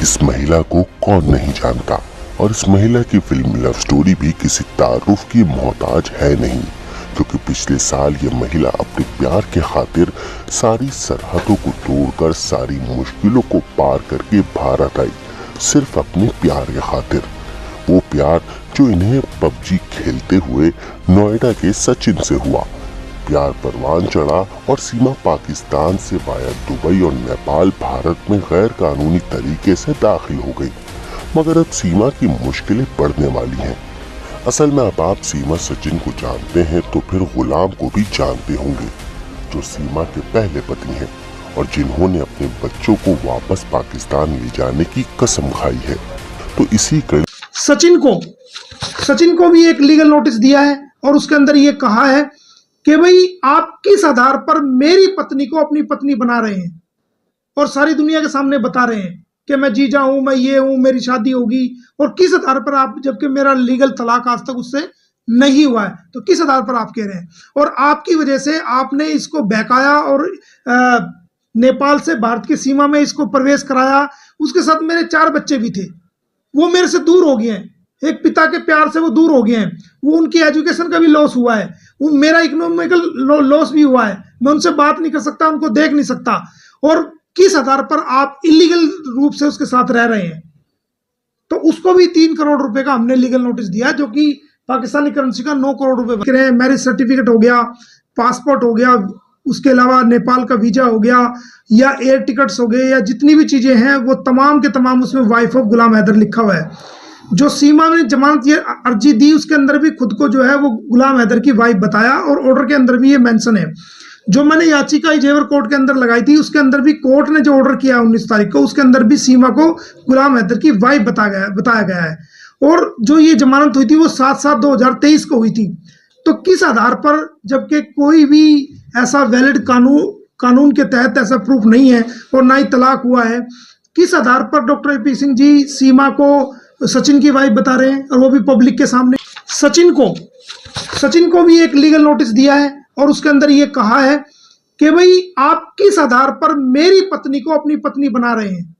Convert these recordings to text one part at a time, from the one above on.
इस महिला को कौन नहीं जानता, और इस महिला की फिल्म लव स्टोरी भी किसी तारुफ की मोहताज है नहीं, क्योंकि पिछले साल ये महिला अपने प्यार के खातिर सारी सरहदों को तोड़कर सारी मुश्किलों को पार करके भारत आई, सिर्फ अपने प्यार के खातिर। वो प्यार जो इन्हें पबजी खेलते हुए नोएडा के सचिन से हुआ। प्यार परवान चढ़ा और सीमा पाकिस्तान से वाया दुबई और नेपाल भारत में गैर कानूनी तरीके से दाखिल हो गई। मगर अब सीमा की मुश्किलें बढ़ने वाली हैं। असल में अब आप सीमा सचिन को जानते हैं तो फिर गुलाम को भी जानते होंगे, जो सीमा के पहले पति हैं और जिन्होंने अपने बच्चों को वापस पाकिस्तान ले जाने की कसम खाई है। तो इसी कड़ी सचिन को भी एक लीगल नोटिस दिया है और उसके अंदर ये कहा है कि भाई आप किस आधार पर मेरी पत्नी को अपनी पत्नी बना रहे हैं और सारी दुनिया के सामने बता रहे हैं कि मैं जीजा हूं, मैं ये हूं, मेरी शादी होगी, और किस आधार पर आप, जबकि मेरा लीगल तलाक आज तक उससे नहीं हुआ है, तो किस आधार पर आप कह रहे हैं। और आपकी वजह से आपने इसको बहकाया और नेपाल से भारत की सीमा में इसको प्रवेश कराया। उसके साथ मेरे 4 बच्चे भी थे, वो मेरे से दूर हो गए हैं। एक पिता के प्यार से वो दूर हो गए हैं। वो उनकी एजुकेशन का भी लॉस हुआ है, मेरा इकोनॉमिकल लॉस भी हुआ है। मैं उनसे बात नहीं कर सकता, उनको देख नहीं सकता। और किस आधार पर आप इलीगल रूप से उसके साथ रह रहे हैं। तो उसको भी 3 करोड़ रुपए का हमने लीगल नोटिस दिया, जो कि पाकिस्तानी करेंसी का 9 करोड़ रुपए। मैरिज सर्टिफिकेट हो गया, पासपोर्ट हो गया, उसके अलावा नेपाल का वीजा हो गया, या एयर टिकट्स हो गए, या जितनी भी चीजें हैं वो तमाम के तमाम उसमें वाइफ ऑफ गुलाम हैदर लिखा हुआ है। जो सीमा ने जमानत ये अर्जी दी उसके अंदर भी खुद को जो है वो गुलाम हैदर की वाइफ बताया, और ऑर्डर के अंदर भी ये मेंशन है। जो मैंने याचिका जेवर कोर्ट के अंदर लगाई थी उसके अंदर भी कोर्ट ने जो ऑर्डर किया 19 तारीख को, उसके अंदर भी सीमा को गुलाम हैदर की वाइफ बताया गया है। और जो ये जमानत हुई थी वो 7/7/2023 को हुई थी। तो किस आधार पर, जबकि कोई भी ऐसा वैलिड कानून के तहत ऐसा प्रूफ नहीं है और ना ही तलाक हुआ है, किस आधार पर डॉक्टर AP सिंह जी सीमा को सचिन की वाइफ बता रहे हैं, और वो भी पब्लिक के सामने। सचिन को भी एक लीगल नोटिस दिया है और उसके अंदर ये कहा है कि भाई आप किस आधार पर मेरी पत्नी को अपनी पत्नी बना रहे हैं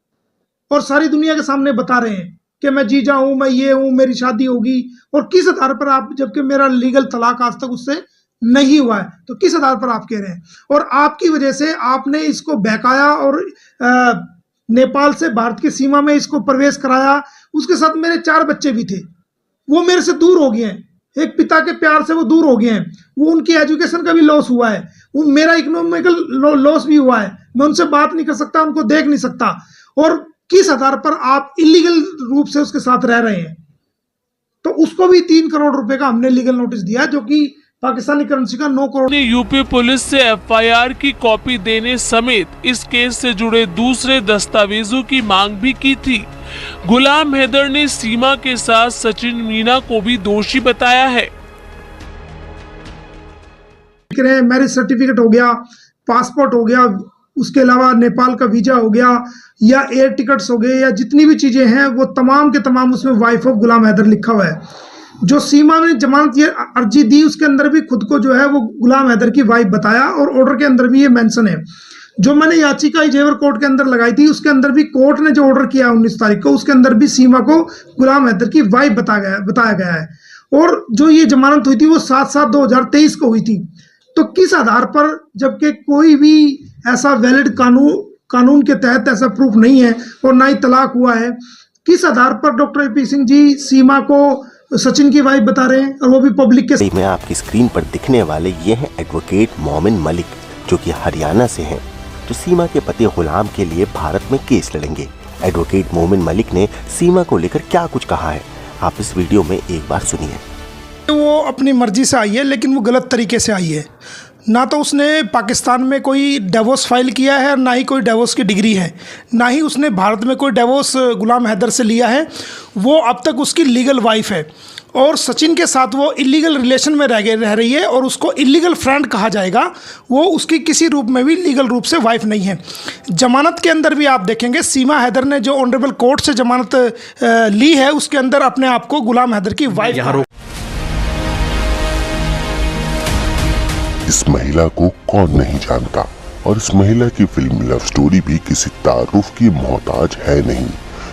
और सारी दुनिया के सामने बता रहे हैं कि मैं जीजा हूं, मैं ये हूं, मेरी शादी होगी, और किस आधार पर आप, जबकि मेरा लीगल तलाक आज तक उससे नहीं हुआ है, तो किस आधार पर आप कह रहे हैं। और आपकी वजह से आपने इसको बहकाया और नेपाल से भारत की सीमा में इसको प्रवेश कराया। उसके साथ मेरे 4 बच्चे भी थे, वो मेरे से दूर हो गए हैं। एक पिता के प्यार से वो दूर हो गए हैं। वो उनकी एजुकेशन का भी लॉस हुआ है, मेरा इकोनॉमिकल लॉस भी हुआ है। मैं उनसे बात नहीं कर सकता, उनको देख नहीं सकता। और किस आधार पर आप इलीगल रूप से उसके साथ रह रहे हैं। तो उसको भी 3 करोड़ रुपए का हमने लीगल नोटिस दिया, जो कि पाकिस्तानी करेंसी का 9 करोड़। यूपी पुलिस से FIR की कॉपी देने समेत इस केस से जुड़े दूसरे दस्तावेजों की मांग भी की थी। गुलाम हैदर ने सीमा के साथ सचिन मीना को भी दोषी बताया है। मैरिज सर्टिफिकेट हो गया, पासपोर्ट हो गया, उसके अलावा नेपाल का वीजा हो गया, या एयर टिकट्स हो गए, या जितनी भी चीजें हैं वो तमाम के तमाम उसमें वाइफ ऑफ गुलाम हैदर लिखा हुआ है। जो सीमा ने जमानत ये अर्जी दी उसके अंदर भी खुद को जो है वो गुलाम हैदर की वाइफ बताया, और ऑर्डर के अंदर भी ये मेंशन है। जो मैंने याचिका जेवर कोर्ट के अंदर लगाई थी उसके अंदर भी कोर्ट ने जो ऑर्डर किया 19 तारीख को, उसके अंदर भी सीमा को गुलाम हैदर की वाइफ बताया गया है। और जो ये जमानत हुई थी वो 7/7/2023 को हुई थी। तो किस आधार पर, जबकि कोई भी ऐसा वैलिड कानून के तहत ऐसा प्रूफ नहीं है और ना ही तलाक हुआ है, किस आधार पर डॉक्टर AP सिंह जी सीमा को सचिन की वाइफ बता रहे हैं, और वो भी पब्लिक के में। आपकी स्क्रीन पर दिखने वाले ये हैं एडवोकेट मोमिन मलिक, जो कि हरियाणा से हैं, जो सीमा के पति गुलाम के लिए भारत में केस लड़ेंगे। एडवोकेट मोमिन मलिक ने सीमा को लेकर क्या कुछ कहा है, आप इस वीडियो में एक बार सुनिए। वो अपनी मर्जी से आई है, लेकिन वो गलत तरीके से आई है। ना तो उसने पाकिस्तान में कोई डिवोर्स फाइल किया है, ना ही कोई डिवोर्स की डिग्री है, ना ही उसने भारत में कोई डिवोर्स गुलाम हैदर से लिया है। वो अब तक उसकी लीगल वाइफ है, और सचिन के साथ वो इलीगल रिलेशन में रह रही है, और उसको इलीगल फ्रेंड कहा जाएगा। वो उसकी किसी रूप में भी लीगल रूप से वाइफ नहीं है। जमानत के अंदर भी आप देखेंगे सीमा हैदर ने जो ऑनरेबल कोर्ट से जमानत ली है उसके अंदर अपने आप को गुलाम हैदर की वाइफ। इस महिला को कौन नहीं जानता, और इस महिला की फिल्म लव स्टोरी भी किसी तारुफ की मोहताज है नहीं,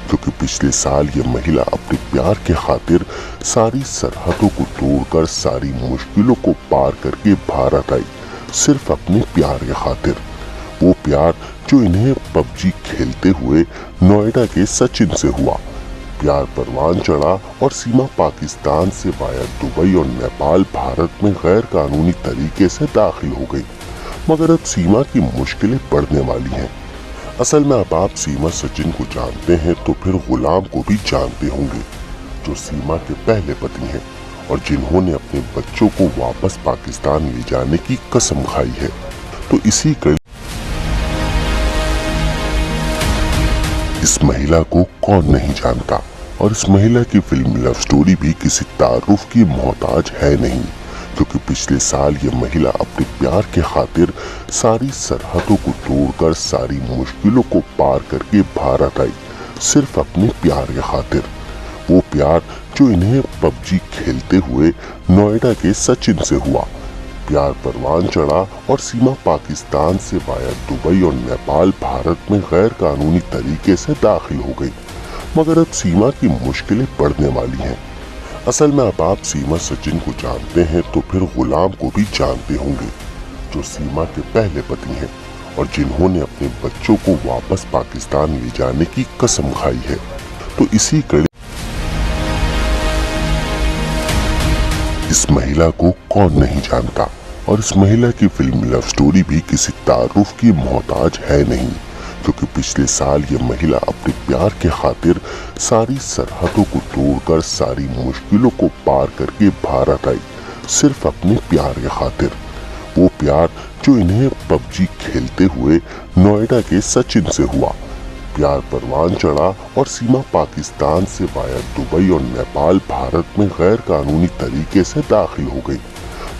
क्योंकि पिछले साल ये महिला अपने प्यार के खातिर सारी सरहदों को तोड़कर सारी मुश्किलों को पार करके भारत आई, सिर्फ अपने प्यार के खातिर। वो प्यार जो इन्हें पबजी खेलते हुए नोएडा के सचिन से हुआ। प्यार परवान चढ़ा और सीमा पाकिस्तान से वाया दुबई और नेपाल भारत में गैर कानूनी तरीके से दाखिल हो गई। मगर अब सीमा की मुश्किलें बढ़ने वाली हैं। असल में अब आप सीमा सचिन को जानते हैं तो फिर गुलाम को भी जानते होंगे, जो सीमा के पहले पति हैं और जिन्होंने अपने बच्चों को वापस पाकिस्तान ले जाने की कसम खाई है। तो इसी कड़ी इस महिला को कौन नहीं जानता, और इस महिला की फिल्म लव स्टोरी भी किसी तारुफ की मोहताज है नहीं, क्योंकि पिछले साल ये महिला अपने प्यार के खातिर सारी सरहदों को तोड़कर सारी मुश्किलों को पार करके भारत आई, सिर्फ अपने प्यार के खातिर। वो प्यार जो इन्हें पबजी खेलते हुए नोएडा के सचिन से हुआ। प्यार परवान चढ़ा और सीमा पाकिस्तान से वाया दुबई और नेपाल भारत में गैर कानूनी तरीके से दाखिल हो गई। मगर अब सीमा की मुश्किलें बढ़ने वाली हैं। असल में अब आप सीमा सचिन को जानते हैं तो फिर गुलाम को भी जानते होंगे, जो सीमा के पहले पति हैं और जिन्होंने अपने बच्चों को वापस पाकिस्तान ले जाने की कसम खाई है। तो इसी कड़ी इस महिला को कौन नहीं जानता, और इस महिला की फिल्म लव स्टोरी भी किसी तारुफ की मोहताज है नहीं, क्योंकि पिछले साल ये महिला अपने प्यार के खातिर सारी सरहदों को तोड़कर सारी मुश्किलों को पार करके भारत आई, सिर्फ अपने प्यार के खातिर। वो प्यार जो इन्हें पबजी खेलते हुए नोएडा के सचिन से हुआ। प्यार परवान चढ़ा और सीमा पाकिस्तान से वाया दुबई और नेपाल भारत में गैर कानूनी तरीके से दाखिल हो गई।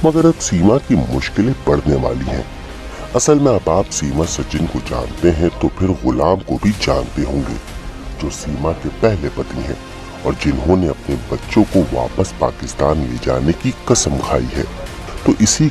मगर अब सीमा की मुश्किलें बढ़ने वाली हैं। असल में अब आप सीमा सचिन को जानते हैं तो फिर गुलाम को भी जानते होंगे, जो सीमा के पहले पति हैं और जिन्होंने अपने बच्चों को वापस पाकिस्तान ले जाने की कसम खाई है। तो इसी